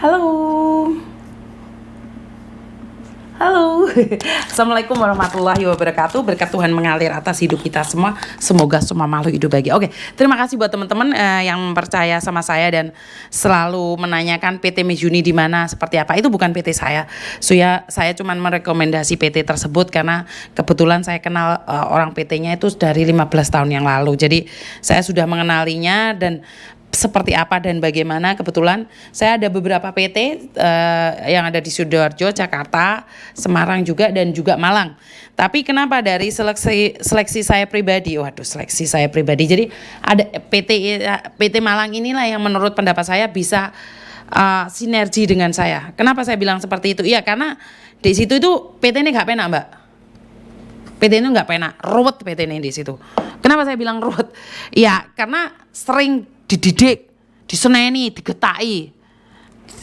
Halo. Halo. Assalamualaikum warahmatullahi wabarakatuh. Berkat Tuhan mengalir atas hidup kita semua. Semoga semua makhluk hidup bahagia. Oke, terima kasih buat teman-teman yang percaya sama saya dan selalu menanyakan PT Mizuni di mana, seperti apa. Itu bukan PT saya. Saya cuma merekomendasi PT tersebut karena kebetulan saya kenal orang PT-nya itu dari 15 tahun yang lalu. Jadi saya sudah mengenalinya dan seperti apa dan bagaimana. Kebetulan saya ada beberapa PT yang ada di Sidoarjo, Jakarta, Semarang juga, dan juga Malang. Tapi kenapa dari seleksi saya pribadi, jadi ada PT Malang inilah yang menurut pendapat saya bisa sinergi dengan saya. Kenapa saya bilang seperti itu? Iya, karena di situ itu PT ini nggak penak, Mbak. PT ini nggak penak, ruwet PT ini di situ. Kenapa saya bilang ruwet? Ya karena sering dididik, diseneni, digetaki,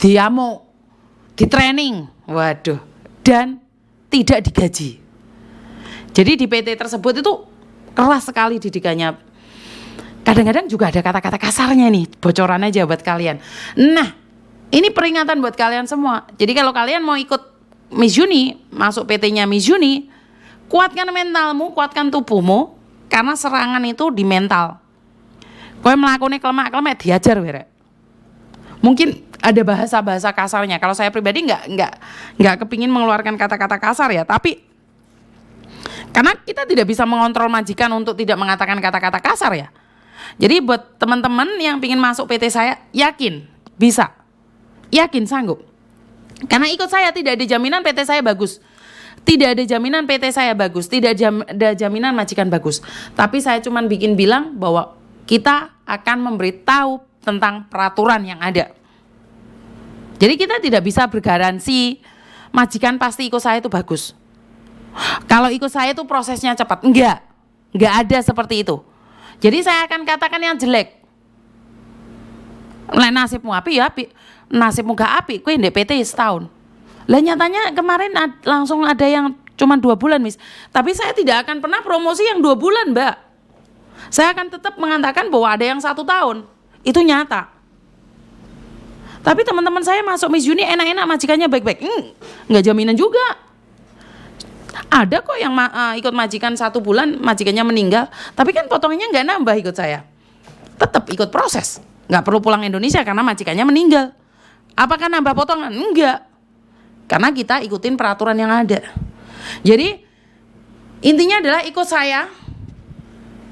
diamuk, ditraining, waduh, dan tidak digaji. Jadi di PT tersebut itu keras sekali didikannya. Kadang-kadang juga ada kata-kata kasarnya nih, bocoran aja buat kalian. Nah, ini peringatan buat kalian semua. Jadi kalau kalian mau ikut Mizuni, masuk PT-nya Mizuni, kuatkan mentalmu, kuatkan tubuhmu, karena serangan itu di mental. Kowe melakukannya kelemak-kelemek diajar were. Mungkin ada bahasa-bahasa kasarnya. Kalau saya pribadi nggak kepingin mengeluarkan kata-kata kasar ya, tapi karena kita tidak bisa mengontrol majikan untuk tidak mengatakan kata-kata kasar ya. Jadi buat teman-teman yang pingin masuk PT saya, yakin bisa, yakin sanggup. Karena ikut saya tidak ada jaminan PT saya bagus. Tidak ada jaminan PT saya bagus, tidak ada jaminan majikan bagus. Tapi saya cuma bilang bahwa kita akan memberitahu tentang peraturan yang ada. Jadi kita tidak bisa bergaransi majikan pasti ikut saya itu bagus. Kalau ikut saya itu prosesnya cepat. Enggak ada seperti itu. Jadi saya akan katakan yang jelek. Lek nasibmu api ya api, nasibmu gak api, kowe ndek PT setahun. Lah nyatanya kemarin langsung ada yang cuma 2 bulan, Miss. Tapi saya tidak akan pernah promosi yang 2 bulan, Mbak. Saya akan tetap mengatakan bahwa ada yang 1 tahun. Itu nyata. Tapi teman-teman saya masuk Mizuni enak-enak, majikannya baik-baik. Nggak jaminan juga. Ada kok yang ikut majikan 1 bulan, majikannya meninggal. Tapi kan potongannya nggak nambah ikut saya. Tetap ikut proses. Nggak perlu pulang Indonesia karena majikannya meninggal. Apakah nambah potongan? Enggak. Karena kita ikutin peraturan yang ada. Jadi intinya adalah ikut saya.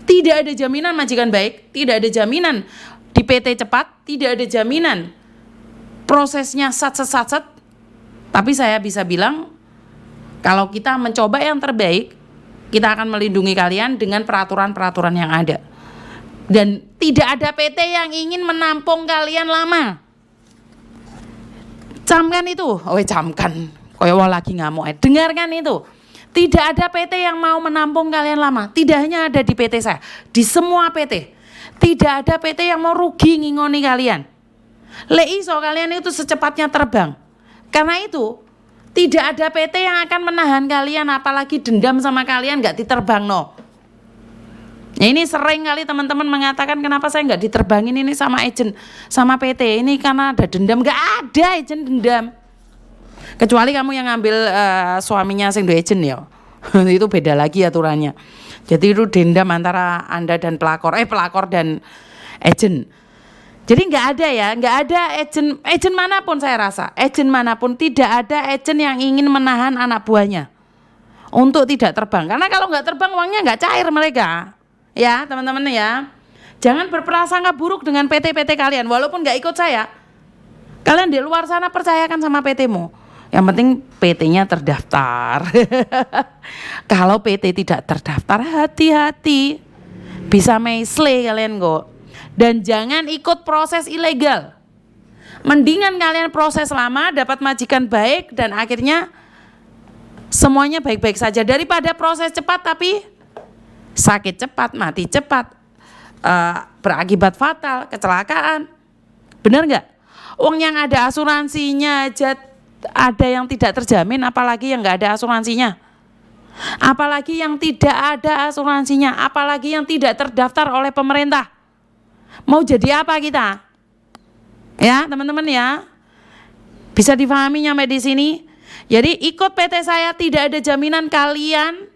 Tidak ada jaminan majikan baik, tidak ada jaminan di PT cepat, tidak ada jaminan prosesnya sat-sat. Tapi saya bisa bilang, kalau kita mencoba yang terbaik, kita akan melindungi kalian dengan peraturan-peraturan yang ada. Dan tidak ada PT yang ingin menampung kalian lama. Camkan itu, camkan. Koyo lagi ngamuk. Dengarkan itu. Tidak ada PT yang mau menampung kalian lama. Tidak hanya ada di PT saya, di semua PT. Tidak ada PT yang mau rugi ngingoni kalian. Iso kalian itu secepatnya terbang. Karena itu tidak ada PT yang akan menahan kalian, apalagi dendam sama kalian nggak diterbang no. Nah, ini sering kali teman-teman mengatakan kenapa saya nggak diterbangin ini sama agent, sama PT ini karena ada dendam. Nggak ada agent dendam. Kecuali kamu yang ngambil suaminya sing duwe agent ya. Itu beda lagi aturannya. Jadi itu dendam antara Anda dan pelakor dan agent. Jadi nggak ada agent manapun, saya rasa agent manapun tidak ada agent yang ingin menahan anak buahnya untuk tidak terbang. Karena kalau nggak terbang uangnya nggak cair mereka. Ya teman-teman ya. Jangan berprasangka buruk dengan PT-PT kalian walaupun nggak ikut saya. Kalian di luar sana percayakan sama PT-mu. Yang penting PT-nya terdaftar. Kalau PT tidak terdaftar, hati-hati. Bisa mesle kalian kok. Dan jangan ikut proses ilegal. Mendingan kalian proses lama, dapat majikan baik, dan akhirnya semuanya baik-baik saja. Daripada proses cepat tapi sakit cepat, mati cepat, berakibat fatal, kecelakaan. Benar nggak? Uang yang ada asuransinya aja ada yang tidak terjamin, apalagi yang nggak ada asuransinya, apalagi yang tidak ada asuransinya, apalagi yang tidak terdaftar oleh pemerintah. Mau jadi apa kita? Ya teman-teman ya, Bisa difahami sampai di sini? Jadi ikut PT saya tidak ada jaminan kalian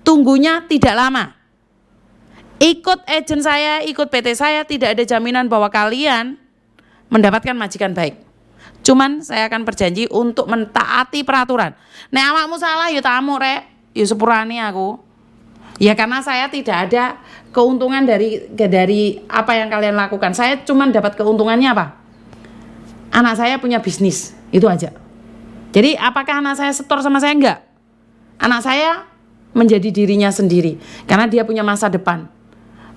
tunggunya tidak lama. Ikut agen saya, ikut PT saya tidak ada jaminan bahwa kalian mendapatkan majikan baik. Cuman saya akan berjanji untuk mentaati peraturan. Nek awakmu salah ya tamu rek, ya sepurane aku. Ya karena saya tidak ada keuntungan dari apa yang kalian lakukan. Saya cuman dapat keuntungannya apa? Anak saya punya bisnis, itu aja. Jadi apakah anak saya setor sama saya? Enggak. Anak saya menjadi dirinya sendiri karena dia punya masa depan.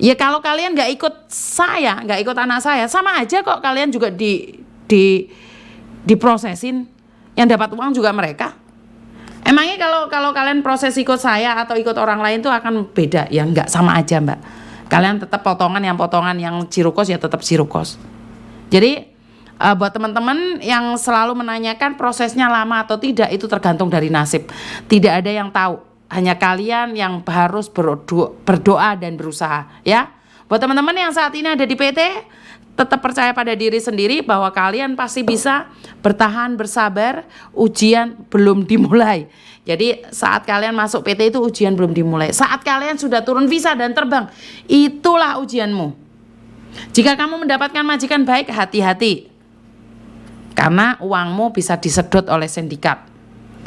Ya kalau kalian nggak ikut saya, nggak ikut anak saya, sama aja kok kalian juga diprosesin. Yang dapat uang juga mereka. Emangnya kalau kalian proses ikut saya atau ikut orang lain itu akan beda? Ya nggak, sama aja Mbak. Kalian tetap potongan yang Cirukos ya tetap Cirukos. Jadi buat teman-teman yang selalu menanyakan prosesnya lama atau tidak, itu tergantung dari nasib. Tidak ada yang tahu, hanya kalian yang harus berdoa dan berusaha ya. Buat teman-teman yang saat ini ada di PT, tetap percaya pada diri sendiri bahwa kalian pasti bisa bertahan, bersabar. Ujian belum dimulai. Jadi saat kalian masuk PT itu ujian belum dimulai. Saat kalian sudah turun visa dan terbang, itulah ujianmu. Jika kamu mendapatkan majikan baik, hati-hati. Karena uangmu bisa disedot oleh sindikat.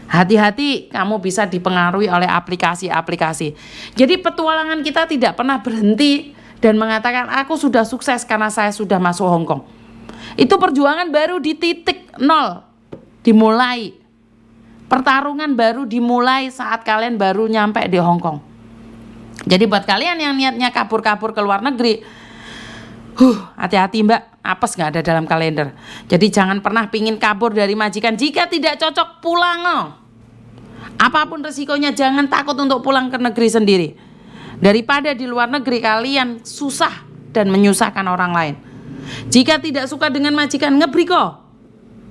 Hati-hati, kamu bisa dipengaruhi oleh aplikasi-aplikasi. Jadi petualangan kita tidak pernah berhenti dan mengatakan aku sudah sukses karena saya sudah masuk Hong Kong. Itu perjuangan baru di titik nol dimulai. Pertarungan baru dimulai saat kalian baru nyampe di Hong Kong. Jadi buat kalian yang niatnya kabur-kabur ke luar negeri, hati-hati Mbak, apes gak ada dalam kalender. Jadi jangan pernah pingin kabur dari majikan. Jika tidak cocok, pulang loh. Apapun resikonya, jangan takut untuk pulang ke negeri sendiri. Daripada di luar negeri kalian susah dan menyusahkan orang lain. Jika tidak suka dengan majikan, ngebri kok.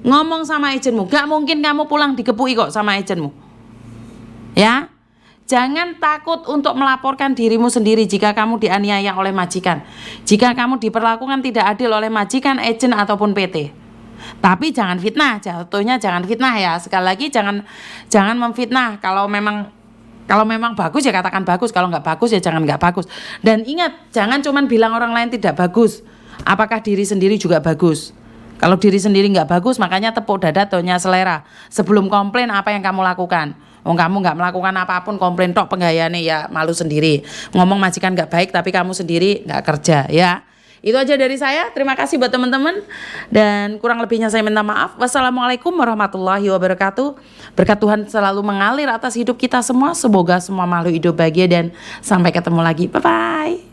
Ngomong sama agenmu. Gak mungkin kamu pulang dikepui kok sama agenmu. Ya. Jangan takut untuk melaporkan dirimu sendiri jika kamu dianiaya oleh majikan. Jika kamu diperlakukan tidak adil oleh majikan, agen ataupun PT. Tapi jangan fitnah, jatuhnya jangan fitnah ya. Sekali lagi jangan memfitnah. Kalau memang bagus ya katakan bagus, kalau nggak bagus ya jangan nggak bagus. Dan ingat, jangan cuman bilang orang lain tidak bagus. Apakah diri sendiri juga bagus? Kalau diri sendiri nggak bagus, makanya tepuk dada taunya selera. Sebelum komplain apa yang kamu lakukan. Kamu nggak melakukan apapun, komplain tok penggayane ya malu sendiri. Ngomong majikan nggak baik tapi kamu sendiri nggak kerja ya. Itu aja dari saya. Terima kasih buat teman-teman dan kurang lebihnya saya minta maaf. Wassalamualaikum warahmatullahi wabarakatuh. Berkat Tuhan selalu mengalir atas hidup kita semua. Semoga semua makhluk hidup bahagia dan sampai ketemu lagi. Bye bye.